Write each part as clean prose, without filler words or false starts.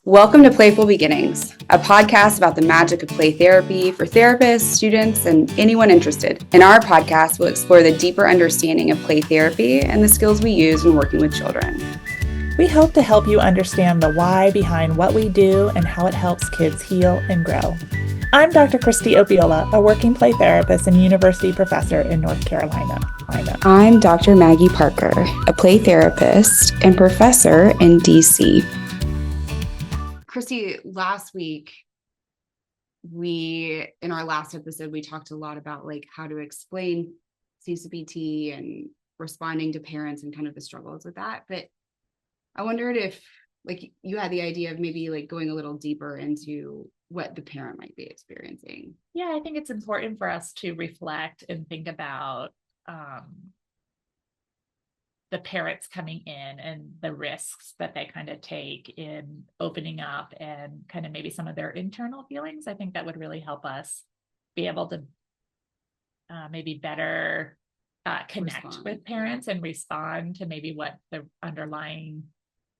Welcome to Playful Beginnings, a podcast about the magic of play therapy for therapists, students, and anyone interested. In our podcast, we'll explore the deeper understanding of play therapy and the skills we use when working with children. We hope to help you understand the why behind what we do and how it helps kids heal and grow. I'm Dr. Kristie Opiola, a working play therapist and university professor in North Carolina. I'm Dr. Maggie Parker, a play therapist and professor in DC. Kristie, last week, in our last episode, we talked a lot about how to explain CCPT and responding to parents and kind of the struggles with that. But I wondered if you had the idea of maybe going a little deeper into what the parent might be experiencing. Yeah, I think it's important for us to reflect and think about the parents coming in and the risks that they kind of take in opening up and kind of maybe some of their internal feelings. I think that would really help us be able to maybe better connect with parents and respond to maybe what the underlying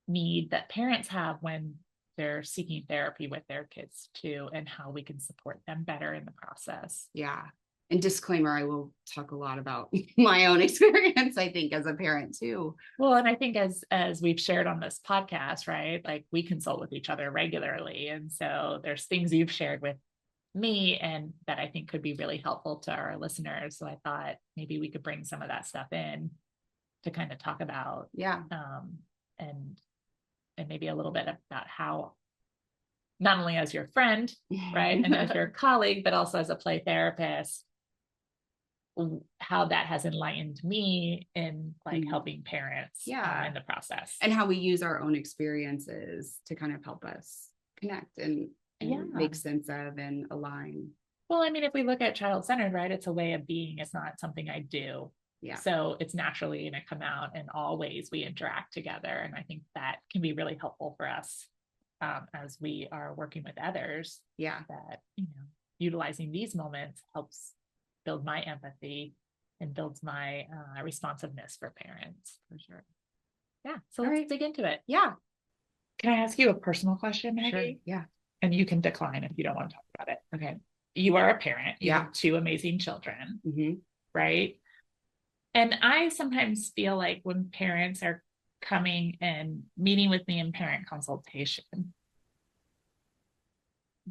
need that parents have when they're seeking therapy with their kids too, and how we can support them better in the process. Yeah. And disclaimer, I will talk a lot about my own experience, I think, as a parent too. Well, and I think as we've shared on this podcast, right, we consult with each other regularly. And so there's things you've shared with me and that I think could be really helpful to our listeners. So I thought maybe we could bring some of that stuff in to kind of talk about. Yeah. And maybe a little bit about how, not only as your friend, right, and as your colleague, but also as a play therapist, how that has enlightened me in helping parents in the process. And how we use our own experiences to kind of help us connect and make sense of and align. Well, I mean, if we look at child-centered, right, it's a way of being. It's not something I do. Yeah. So it's naturally going to come out in all ways we interact together. And I think that can be really helpful for us as we are working with others. Yeah. That, utilizing these moments helps build my empathy and builds my responsiveness for parents, for sure. Yeah. So let's dig into it. Yeah. Can I ask you a personal question, Maggie? Sure. Yeah. And you can decline if you don't want to talk about it. Okay. You are a parent. You have two amazing children, right? And I sometimes feel like when parents are coming and meeting with me in parent consultation,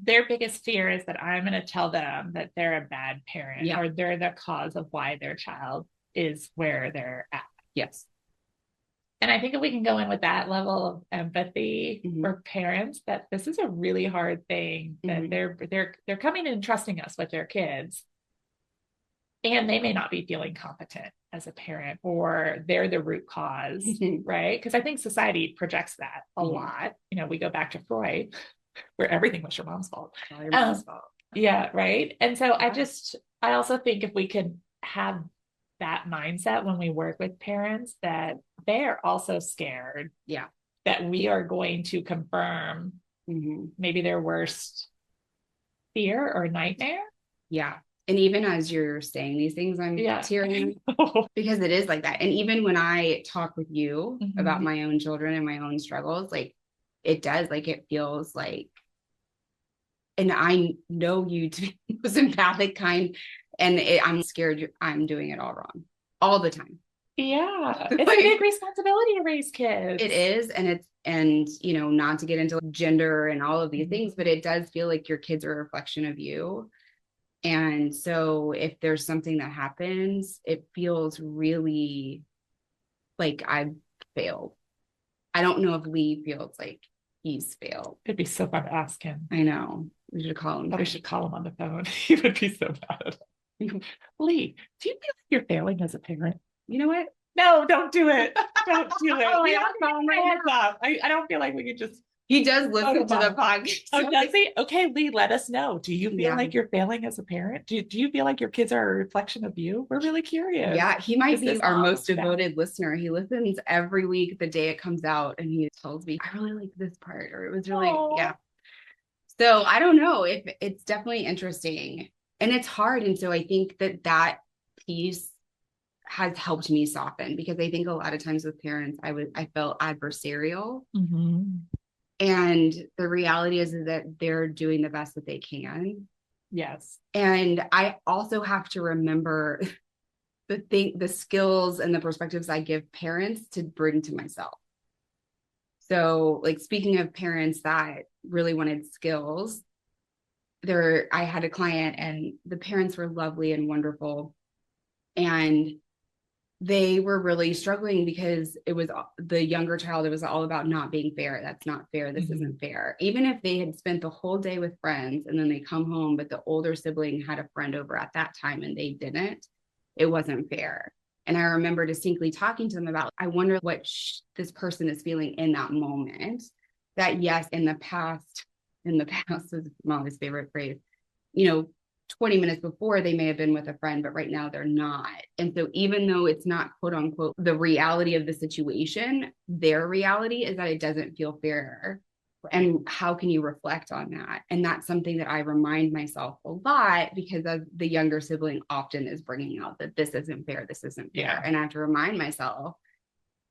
their biggest fear is that I'm going to tell them that they're a bad parent or they're the cause of why their child is where they're at. Yes. And I think if we can go in with that level of empathy for parents, that this is a really hard thing, that they're coming and trusting us with their kids. And they may not be feeling competent as a parent, or they're the root cause, right? Because I think society projects that a lot. We go back to Freud, where everything was your mom's fault. Your mom's fault. Yeah, right. And so I also think if we could have that mindset when we work with parents, that they're also scared. Yeah. That we are going to confirm maybe their worst fear or nightmare. Yeah. And even as you're saying these things, I'm tearing because it is like that. And even when I talk with you about my own children and my own struggles, it does, it feels like, and I know you to be the most empathic kind, and I'm scared I'm doing it all wrong all the time. Yeah. It's a big responsibility to raise kids. It is. And not to get into gender and all of these things, but it does feel like your kids are a reflection of you. And so if there's something that happens, it feels really like I've failed. I don't know if Lee feels like he's failed. It'd be so fun to ask him. I know. We should call him. We should call him on the phone. He would be so mad. Lee, do you feel like you're failing as a parent? You know what? No, don't do it. Don't do it. I don't feel like we could just. He does listen to the podcast. Oh, does he? Okay, Lee, let us know. Do you feel like you're failing as a parent? Do you feel like your kids are a reflection of you? We're really curious. Yeah, he might be our most devoted listener. He listens every week, the day it comes out, and he tells me, I really like this part, or it was really, So I don't know, if it's definitely interesting, and it's hard. And so I think that piece has helped me soften, because I think a lot of times with parents, I felt adversarial. And the reality is that they're doing the best that they can. Yes. And I also have to remember the skills and the perspectives I give parents to bring to myself. So, like, speaking of parents that really wanted skills, I had a client and the parents were lovely and wonderful. And they were really struggling because it was the younger child. It was all about not being fair. That's not fair. This isn't fair. Even if they had spent the whole day with friends and then they come home, but the older sibling had a friend over at that time and they didn't, it wasn't fair. And I remember distinctly talking to them about, I wonder what this person is feeling in that moment. That yes, in the past is Molly's favorite phrase, 20 minutes before they may have been with a friend, but right now they're not. And so even though it's not quote unquote the reality of the situation, their reality is that it doesn't feel fair. And how can you reflect on that? And that's something that I remind myself a lot, because of the younger sibling often is bringing out that this isn't fair. This isn't fair. Yeah. And I have to remind myself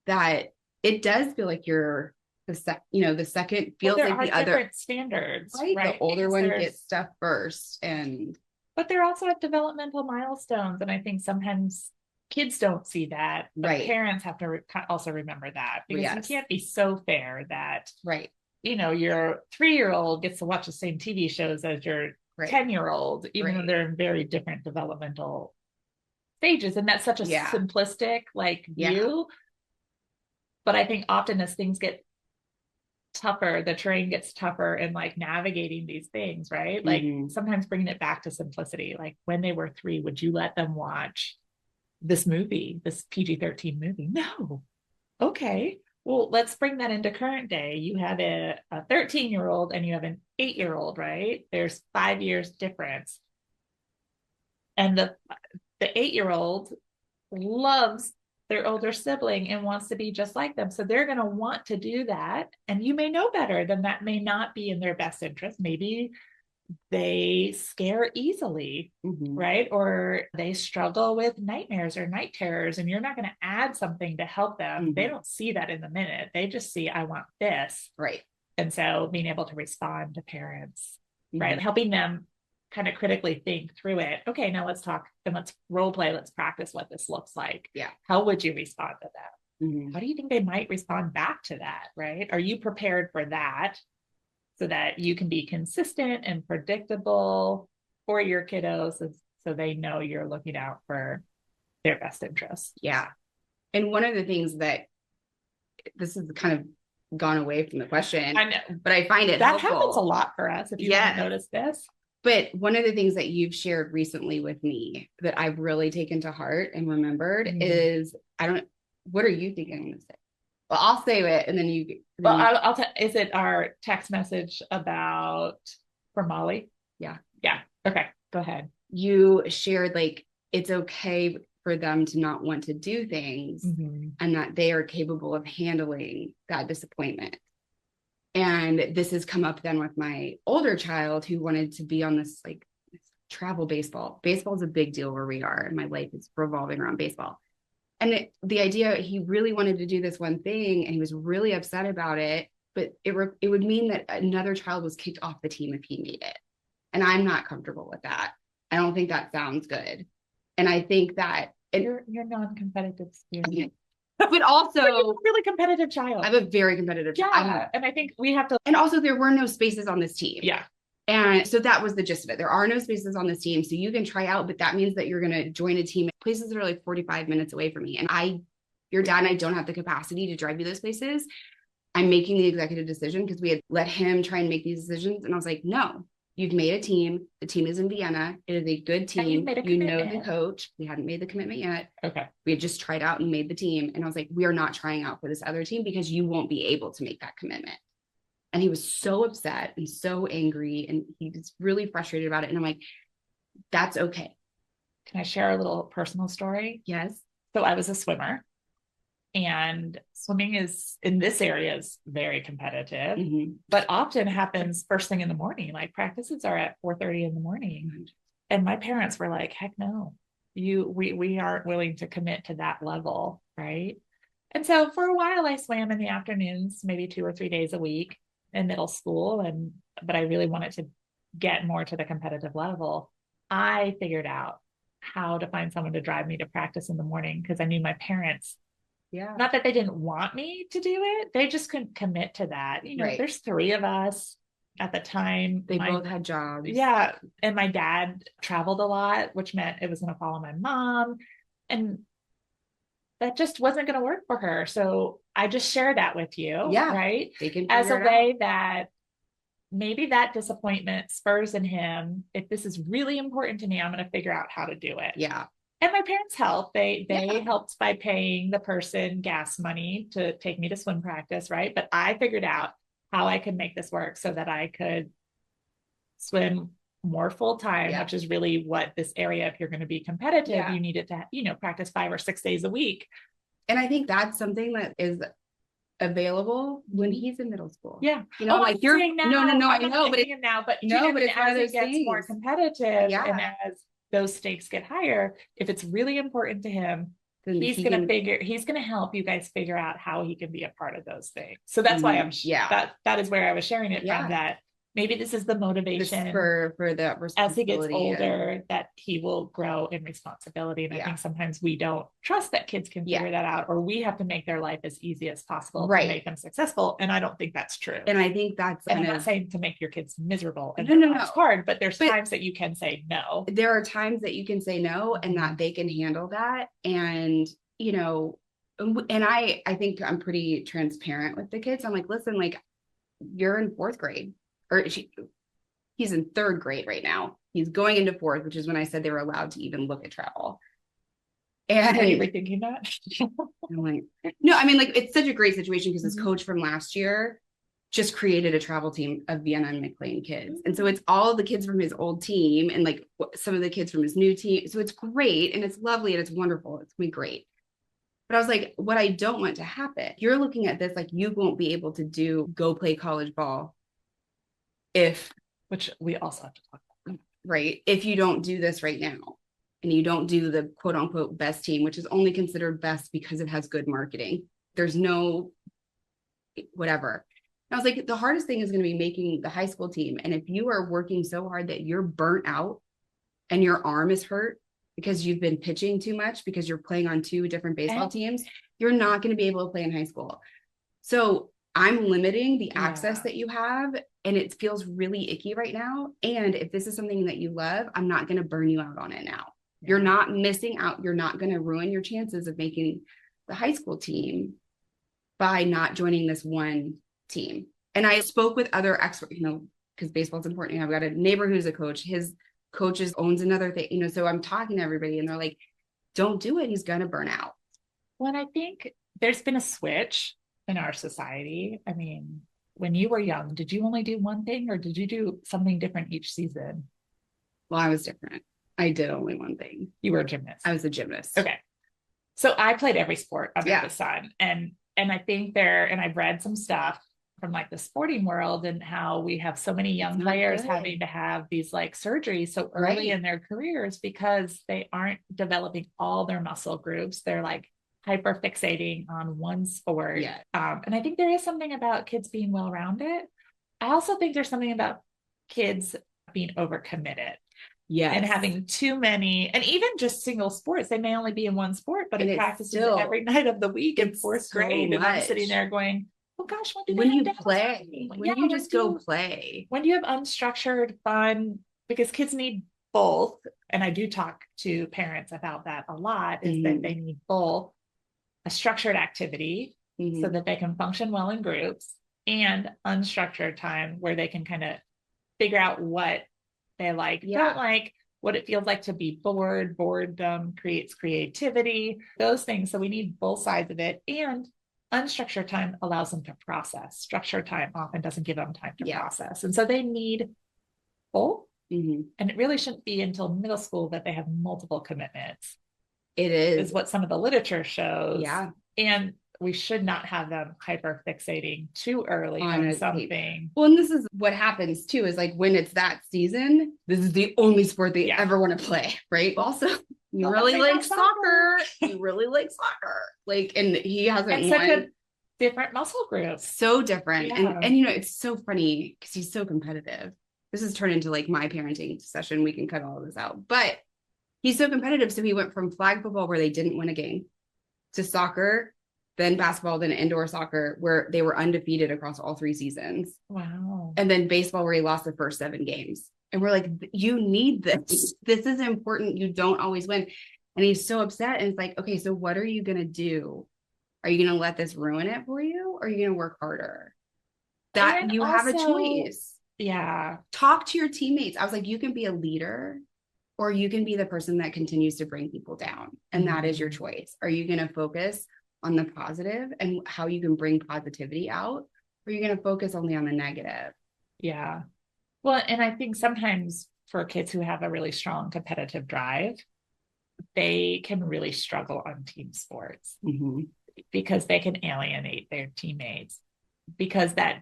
that it does feel like you're the second feels like the other different standards, right? The older one gets stuff first, but they're also at developmental milestones. And I think sometimes kids don't see that, but right. Parents have to also remember that, because yes. You can't be so fair that, right. Your 3-year-old gets to watch the same TV shows as your right. 10-year-old, even right. though they're in very different developmental stages. And that's such a simplistic view. Yeah. But I think often as things get tougher, the terrain gets tougher in navigating these things, right? Sometimes bringing it back to simplicity. Like, when they were 3, would you let them watch this movie, this PG-13 movie? No. Okay. Well, let's bring that into current day. You have a 13-year-old and you have an 8-year-old, right? There's 5 years difference. And the 8-year-old loves their older sibling and wants to be just like them. So they're going to want to do that. And you may know better than that may not be in their best interest. Maybe they scare easily, right? Or they struggle with nightmares or night terrors, and you're not going to add something to help them. They don't see that in the minute. They just see, I want this. Right. And so being able to respond to parents, right? Helping them kind of critically think through it. Okay, now let's talk and let's role play. Let's practice what this looks like. Yeah. How would you respond to that? How do you think they might respond back to that, right? Are you prepared for that so that you can be consistent and predictable for your kiddos, so they know you're looking out for their best interests? Yeah. And one of the things that this is kind of gone away from the question, I know, but I find it that helpful. Happens a lot for us. If you haven't noticed this. But one of the things that you've shared recently with me that I've really taken to heart and remembered is, what are you thinking on this day? Well, I'll say it and then you. I'll is it our text message for Molly? Yeah. Yeah. Okay. Go ahead. You shared it's okay for them to not want to do things and that they are capable of handling that disappointment. And this has come up then with my older child, who wanted to be on this travel baseball. Baseball is a big deal where we are, and my life is revolving around baseball. And the idea, he really wanted to do this one thing, and he was really upset about it. But it would mean that another child was kicked off the team if he made it. And I'm not comfortable with that. I don't think that sounds good. And I think that you're non-competitive spirit. But also a really competitive child. I have a very competitive child. And I think we have to. And also, there were no spaces on this team. Yeah. And so that was the gist of it. There are no spaces on this team. So you can try out, but that means that you're going to join a team at places that are 45 minutes away from me. And your dad and I don't have the capacity to drive you those places. I'm making the executive decision because we had let him try and make these decisions. And I was like, no, you've made a team. The team is in Vienna. It is a good team. You know the coach. We hadn't made the commitment yet. Okay. We had just tried out and made the team. And I was like, we are not trying out for this other team because you won't be able to make that commitment. And he was so upset and so angry, and he was really frustrated about it. And I'm like, that's okay. Can I share a little personal story? Yes. So I was a swimmer, and swimming in this area is very competitive, but often happens first thing in the morning. Practices are at 4:30 in the morning. And my parents were like, heck no, we aren't willing to commit to that level. Right. And so for a while I swam in the afternoons, maybe 2 or 3 days a week. in middle school, but I really wanted to get more to the competitive level. I figured out how to find someone to drive me to practice in the morning because I knew my parents, not that they didn't want me to do it, they just couldn't commit to that. There's 3 of us at the time. They both had jobs. Yeah. And my dad traveled a lot, which meant it was going to follow my mom. And that just wasn't going to work for her. So I just share that with you. Yeah. Right. They can as a way that maybe that disappointment spurs in him. If this is really important to me, I'm going to figure out how to do it. Yeah. And my parents helped. They helped by paying the person gas money to take me to swim practice. Right. But I figured out how I could make this work so that I could swim more full time, which is really what this area, if you're going to be competitive, you need it to, practice 5 or 6 days a week. And I think that's something that is available when he's in middle school. Yeah. Like you're now, no, I know, but it's one of those gets more competitive and as those stakes get higher, if it's really important to him, then he's going to help you guys figure out how he can be a part of those things. So that's why that is where I was sharing it from, that maybe this is the motivation for that responsibility. As he gets older, that he will grow in responsibility. And I think sometimes we don't trust that kids can figure that out, or we have to make their life as easy as possible to make them successful. And I don't think that's true. And I think that's, and I'm not saying to make your kids miserable and it's hard, but there's times that you can say no. There are times that you can say no and that they can handle that. And, and I think I'm pretty transparent with the kids. I'm like, listen, like you're in 4th grade. He's in 3rd grade right now. He's going into 4th, which is when I said they were allowed to even look at travel. And are you rethinking that? I'm like, no, I mean, like, it's such a great situation because his coach from last year just created a travel team of Vienna and McLean kids. And so it's all the kids from his old team and like some of the kids from his new team. So it's great and it's lovely and it's wonderful. It's gonna be great. But I was like, what I don't want to happen, you're looking at this like you won't be able to go play college ball which we also have to talk about, right? If you don't do this right now and you don't do the quote unquote best team, which is only considered best because it has good marketing, there's no whatever. And I was like, the hardest thing is going to be making the high school team. And if you are working so hard that you're burnt out and your arm is hurt because you've been pitching too much because you're playing on 2 different baseball teams, you're not going to be able to play in high school. So I'm limiting the access that you have, and it feels really icky right now. And if this is something that you love, I'm not going to burn you out on it now. You're not missing out. You're not going to ruin your chances of making the high school team by not joining this one team. And I spoke with other experts, because baseball's important. I've got a neighbor who's a coach. His coaches owns another thing, so I'm talking to everybody and they're like, don't do it. He's going to burn out. Well, I think there's been a switch in our society. I mean, when you were young, did you only do one thing or did you do something different each season? Well, I was different. I did only one thing. You were a gymnast. I was a gymnast. Okay. So I played every sport under the sun. And I think and I've read some stuff from like the sporting world and how we have so many young players having to have these like surgeries so early in their careers because they aren't developing all their muscle groups. They're like hyper fixating on one sport. And I think there is something about kids being well-rounded. I also think there's something about kids being overcommitted. And having too many, and even just single sports, they may only be in one sport, but it practices every night of the week in 4th grade. And I'm sitting there going, oh gosh, when you play, when you just go play, when you have unstructured fun, because kids need both. And I do talk to parents about that a lot, is that they need both a structured activity so that they can function well in groups and unstructured time where they can kind of figure out what they like, don't like, what it feels like to be bored. Boredom creates creativity, those things. So we need both sides of it. And unstructured time allows them to process. Structured time often doesn't give them time to process. And so they need both. And it really shouldn't be until middle school that they have multiple commitments. It is what some of the literature shows. And we should not have them hyper fixating too early on something. Well, and this is what happens too, is like when it's that season, this is the only sport they ever want to play, right? Also, you really like soccer. You really like soccer. Like, and he hasn't won. different muscle groups. So different. And it's so funny because he's so competitive. This has turned into like my parenting session. We can cut all of this out, but he's so competitive. So he went from flag football where they didn't win a game to soccer, then basketball, then indoor soccer, where they were undefeated across all 3 seasons. Wow. And then baseball, where he lost the first 7 games. And we're like, you need this. This is important. You don't always win. And he's so upset. And it's like, okay, so what are you going to do? Are you going to let this ruin it for you? Or are you going to work harder? That and you also have a choice. Yeah. Talk to your teammates. I was like, you can be a leader or you can be the person that continues to bring people down. And that is your choice. Are you going to focus on the positive and how you can bring positivity out? Or are you going to focus only on the negative? Yeah. Well, and I think sometimes for kids who have a really strong competitive drive, they can really struggle on team sports because they can alienate their teammates because that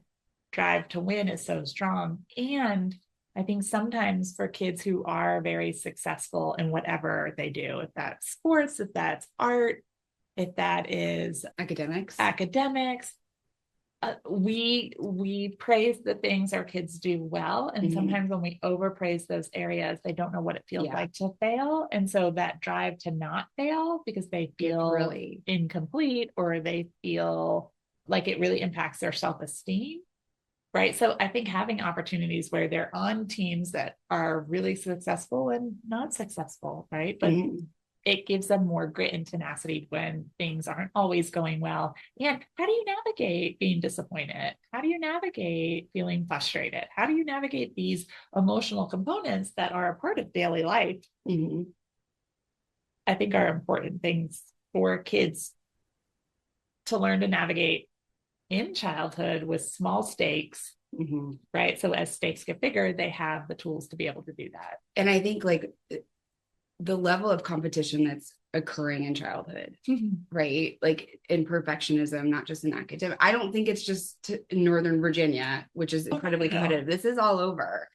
drive to win is so strong. And I think sometimes for kids who are very successful in whatever they do, if that's sports, if that's art, if that is academics, we praise the things our kids do well. And sometimes when we overpraise those areas, they don't know what it feels like to fail. And so that drive to not fail because they feel really incomplete or they feel like it really impacts their self-esteem. Right. So I think having opportunities where they're on teams that are really successful and not successful, right? But it gives them more grit and tenacity when things aren't always going well. And how do you navigate being disappointed? How do you navigate feeling frustrated? How do you navigate these emotional components that are a part of daily life? I think are important things for kids to learn to navigate in childhood with small stakes, right? So as stakes get bigger, they have the tools to be able to do that. And I think like the level of competition that's occurring in childhood, right? Like in perfectionism, not just in academic. I don't think it's just in Northern Virginia, which is incredibly competitive. This is all over.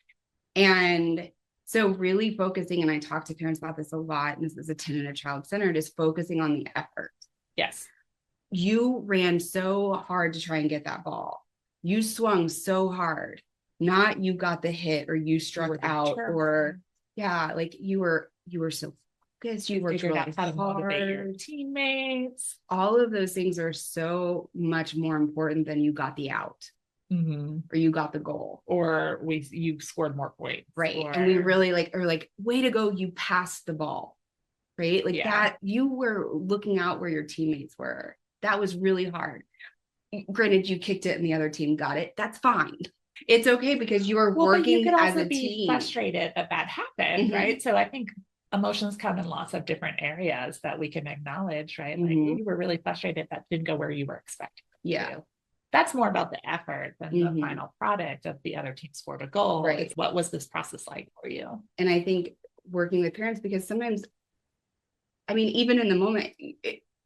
And so really focusing, and I talk to parents about this a lot, and this is a tenet of child-centered, is focusing on the effort. Yes. You ran so hard to try and get that ball. You swung so hard, not you got the hit or you struck out or like you were so focused. You worked really how to motivate your teammates. All of those things are so much more important than you got the out or you got the goal or you scored more points. Right. And we really are like, way to go. You passed the ball, right? Like that you were looking out where your teammates were. That was really hard. Granted, you kicked it and the other team got it. That's fine. It's okay because you are working as a team. Be frustrated that happened, right? So I think emotions come in lots of different areas that we can acknowledge, right? Like you were really frustrated that didn't go where you were expecting. That's more about the effort than the final product of the other team scored a goal. Right. It's what was this process like for you? And I think working with parents, because sometimes, I mean, even in the moment,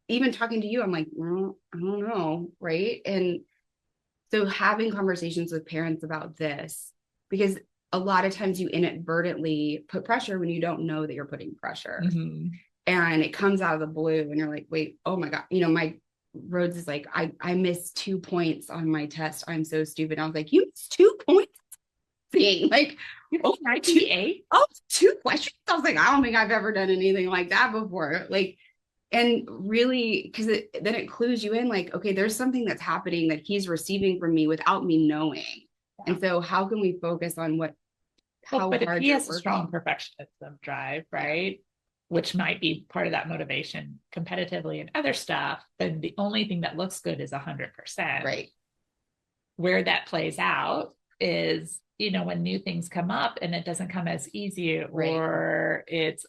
even talking to you, I'm like, well, I don't know. Right. And so having conversations with parents about this, because a lot of times you inadvertently put pressure when you don't know that you're putting pressure and it comes out of the blue and you're like, wait, oh my God, my Rhodes is like, I missed 2 points on my test. I'm so stupid. I was like, you missed 2 points? Like, 98? 2 questions. I was like, I don't think I've ever done anything like that before. Like, and really, because then it clues you in like, okay, there's something that's happening that he's receiving from me without me knowing. And so how can we focus on but if he has a strong perfectionism drive, right? Which might be part of that motivation competitively and other stuff, then the only thing that looks good is 100%. Right. Where that plays out is, when new things come up and it doesn't come as easy or it's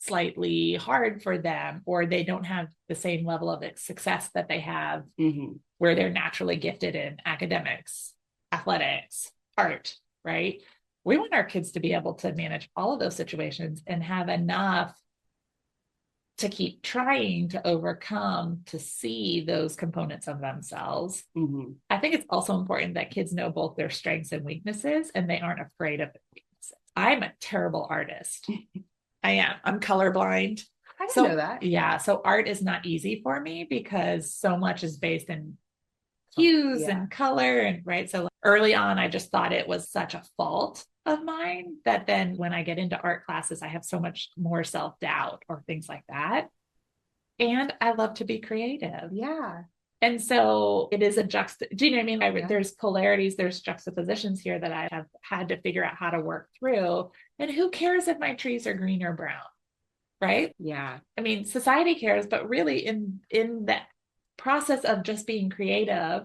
slightly hard for them, or they don't have the same level of success that they have where they're naturally gifted in academics, athletics, art, right? We want our kids to be able to manage all of those situations and have enough to keep trying to overcome, to see those components of themselves. I think it's also important that kids know both their strengths and weaknesses, and they aren't afraid of the weaknesses. I'm a terrible artist. I am. I'm colorblind. I didn't know that. Yeah. So art is not easy for me because so much is based in hues and color. And right. So early on, I just thought it was such a fault of mine that then when I get into art classes, I have so much more self-doubt or things like that. And I love to be creative. Yeah. And so it is a do you know what I mean? There's polarities, there's juxtapositions here that I have had to figure out how to work through. And who cares if my trees are green or brown? Right? Yeah. I mean, society cares, but really in the process of just being creative,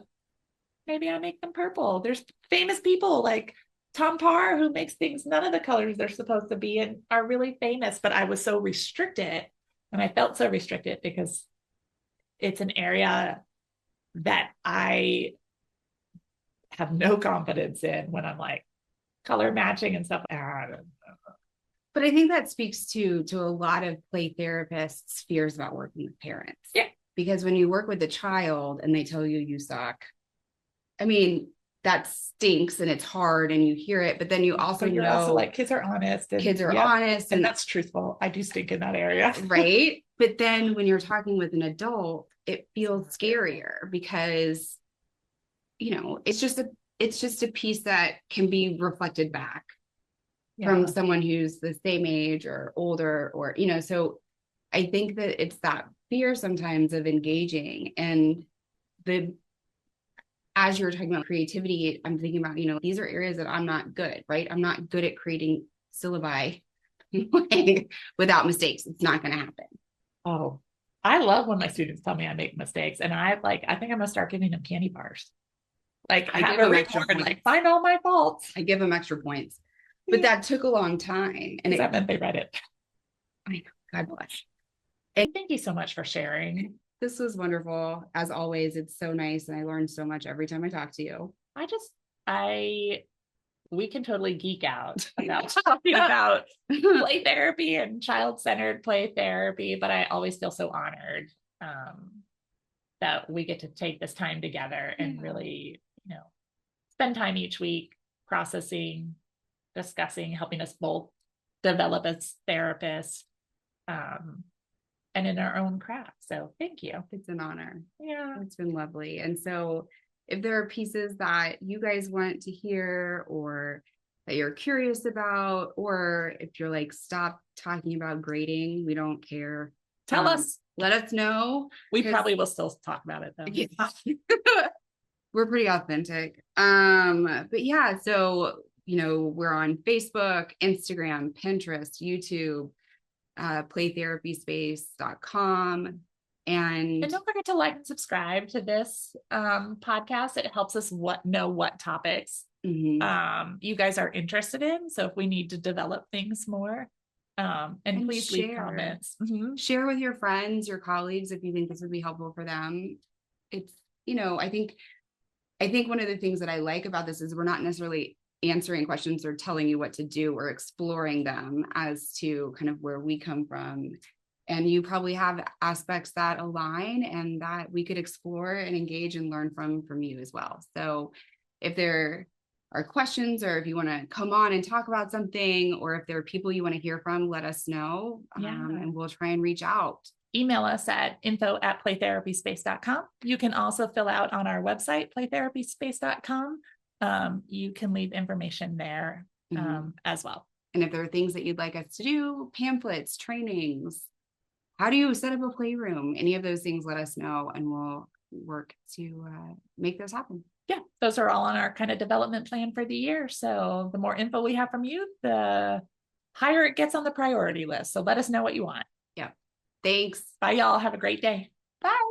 maybe I make them purple. There's famous people like Tom Parr who makes things none of the colors they're supposed to be and are really famous, but I was so restricted and I felt so restricted because it's an area that I have no confidence in when I'm like color matching and stuff. But I think that speaks to a lot of play therapists' fears about working with parents. Yeah. Because when you work with a child and they tell you you suck, I mean, that stinks and it's hard and you hear it, but then you also know also like kids are honest. And that's truthful. I do stink in that area. Right. But then when you're talking with an adult, it feels scarier because, it's just a piece that can be reflected back from someone who's the same age or older or, so I think that it's that fear sometimes of engaging and as you were talking about creativity, I'm thinking about, these are areas that I'm not good, right? I'm not good at creating syllabi without mistakes. It's not going to happen. Oh, I love when my students tell me I make mistakes and I think I'm going to start giving them candy bars. Like I have a report, like find all my faults. I give them extra points, but that took a long time. And that meant they read it. I know, God bless. And thank you so much for sharing. This was wonderful. As always, it's so nice. And I learned so much every time I talk to you. We can totally geek out about talking about play therapy and child-centered play therapy, but I always feel so honored that we get to take this time together and really, spend time each week processing, discussing, helping us both develop as therapists. And in our own craft. So thank you. It's an honor. Yeah. It's been lovely. And so if there are pieces that you guys want to hear or that you're curious about, or if you're like, stop talking about grading, we don't care. Tell us. Let us know. We probably will still talk about it though. Yeah. We're pretty authentic. But yeah, so, we're on Facebook, Instagram, Pinterest, YouTube, playtherapyspace.com and don't forget to like and subscribe to this podcast. It helps us know what topics you guys are interested in, so if we need to develop things more and please leave comments. Share with your friends, your colleagues, if you think this would be helpful for them. It's I think one of the things that I like about this is we're not necessarily answering questions or telling you what to do or exploring them as to kind of where we come from. And you probably have aspects that align and that we could explore and engage and learn from you as well. So if there are questions or if you want to come on and talk about something, or if there are people you want to hear from, let us know and we'll try and reach out. Email us at info@playtherapyspace.com. You can also fill out on our website, playtherapyspace.com. You can leave information there as well. And if there are things that you'd like us to do, pamphlets, trainings, how do you set up a playroom, any of those things, let us know and we'll work to make those happen. Yeah, those are all on our kind of development plan for the year. So the more info we have from you, the higher it gets on the priority list. So let us know what you want. Yeah. Thanks. Bye, y'all. Have a great day. Bye.